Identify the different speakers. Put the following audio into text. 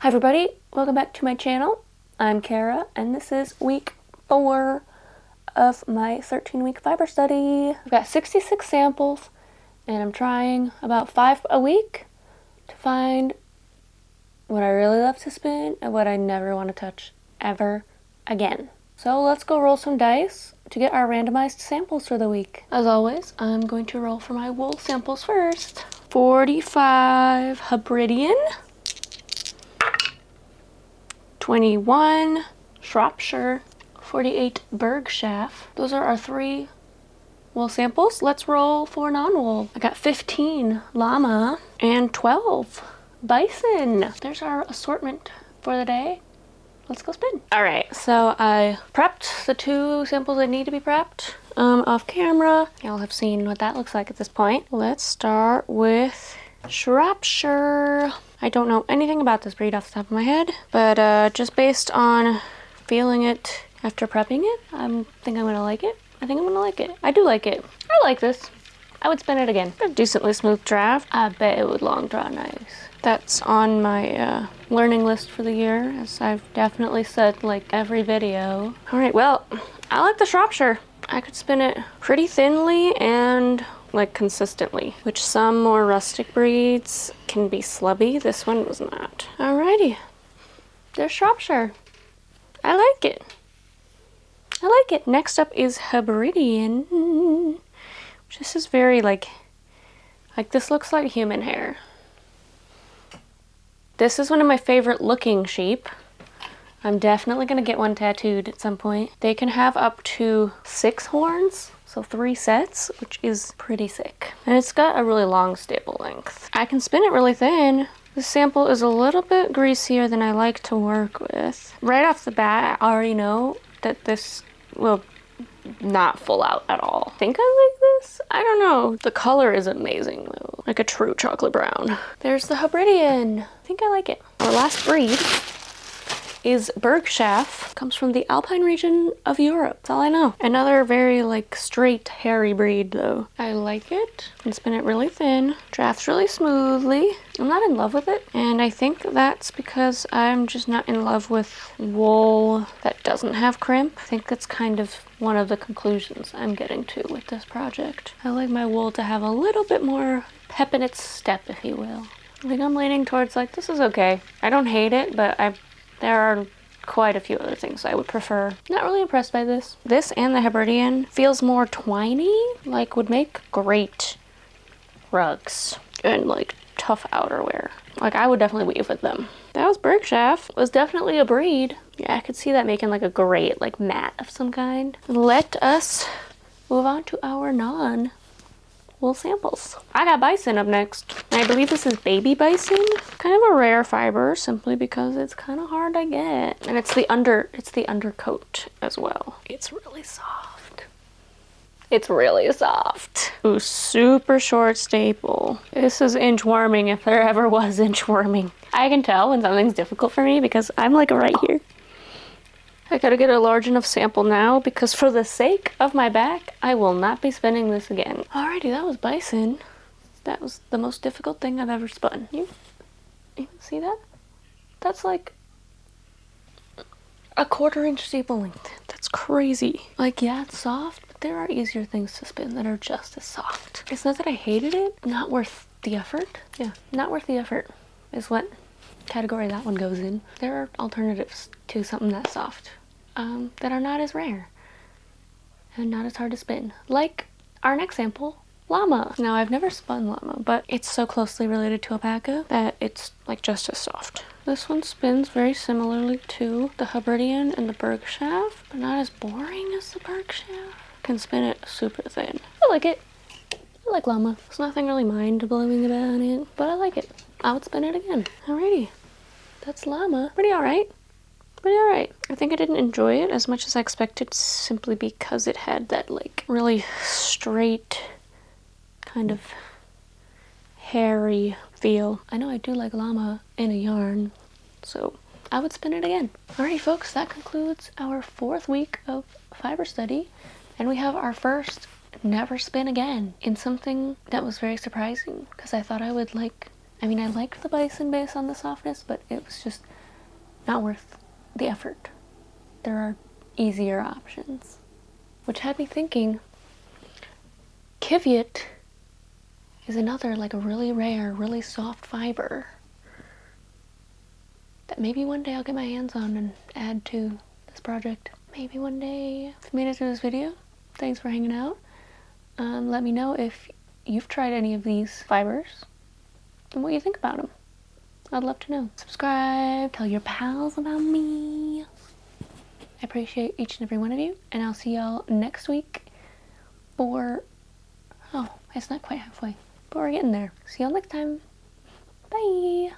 Speaker 1: everybody, welcome back to my channel. I'm Kara and this is week 4 of my 13-week fiber study. I've got 66 samples and I'm trying about 5 a week to find what I really love to spin and what I never want to touch ever again. So let's go roll some dice to get our randomized samples for the week. As always, I'm going to roll for my wool samples first. 45 Hebridean, 21 Shropshire, 48 Bergschaf. Those are our 3 wool samples. Let's roll for non-wool. I got 15 Llama and 12 Bison. There's our assortment for the day. Let's go spin. All right, so I prepped the 2 samples that need to be prepped off camera. Y'all have seen what that looks like at this point. Let's start with Shropshire. I don't know anything about this breed off the top of my head, but just based on feeling it after prepping it, I think I'm gonna like it. I think I'm gonna like it. I do like it. I like this. I would spin it again. A decently smooth draft. I bet it would long draw nice. That's on my learning list for the year, as I've definitely said like every video. All right, well, I like the Shropshire. I could spin it pretty thinly and like consistently, which some more rustic breeds can be slubby. This one was not. Alrighty, there's Shropshire. I like it. I like it. Next up is Hebridean. This is very like this looks like human hair. This is one of my favorite looking sheep. I'm definitely gonna get one tattooed at some point. They can have up to 6 horns, so 3 sets, which is pretty sick. And it's got a really long stable length. I can spin it really thin. This sample is a little bit greasier than I like to work with. Right off the bat, I already know that this will not full out at all. I think I like this? I don't know. The color is amazing though. Like a true chocolate brown. There's the Hebridean. I think I like it. Our last breed is Bergschaf. Comes from the Alpine region of Europe. That's all I know. Another very like straight hairy breed though. I like it. Can spin it really thin. Drafts really smoothly. I'm not in love with it. And I think that's because I'm just not in love with wool that doesn't have crimp. I think that's kind of one of the conclusions I'm getting to with this project. I like my wool to have a little bit more pep in its step, if you will. I think I'm leaning towards like, this is okay. I don't hate it, but there are quite a few other things I would prefer. Not really impressed by this. This and the Hebridean feels more twiny, like would make great rugs and like tough outerwear. Like I would definitely weave with them. That was Bergschaf. It was definitely a breed. Yeah, I could see that making like a great like mat of some kind. Let us move on to our non-wool samples. I got Bison up next. I believe this is baby Bison. Kind of a rare fiber simply because it's kind of hard to get. And it's the undercoat as well. It's really soft. It's really soft. Ooh, super short staple. This is inchworming if there ever was inchworming. I can tell when something's difficult for me because I'm like right here. I gotta get a large enough sample now because for the sake of my back, I will not be spinning this again. Alrighty, that was Bison. That was the most difficult thing I've ever spun. You see that? That's like a 1/4 inch staple length. That's crazy. Like, yeah, it's soft, but there are easier things to spin that are just as soft. It's not that I hated it. Not worth the effort. Yeah, not worth the effort is what category that one goes in. There are alternatives to something that's soft that are not as rare and not as hard to spin. Like our next sample, Llama. Now, I've never spun Llama, but it's so closely related to alpaca that it's like just as soft. This one spins very similarly to the Hebridean and the Bergschaf, but not as boring as the Bergschaf. Can spin it super thin. I like it. I like Llama. There's nothing really mind-blowing about it, but I like it. I would spin it again. Alrighty. That's Llama. Pretty alright. Pretty alright. I think I didn't enjoy it as much as I expected simply because it had that like really straight kind of hairy feel. I know I do like Llama in a yarn, so I would spin it again. Alrighty folks, that concludes our 4th week of fiber study, and we have our first never spin again in something that was very surprising because I thought I would like, I mean, I liked the Bison based on the softness, but it was just not worth the effort. There are easier options. Which had me thinking, Kiviot is another like a really rare, really soft fiber that maybe one day I'll get my hands on and add to this project. Maybe one day. If you made it through this video, thanks for hanging out. Let me know if you've tried any of these fibers and what you think about them. I'd love to know. Subscribe, tell your pals about me. I appreciate each and every one of you, and I'll see y'all next week for... Oh, it's not quite halfway, but we're getting there. See y'all next time. Bye!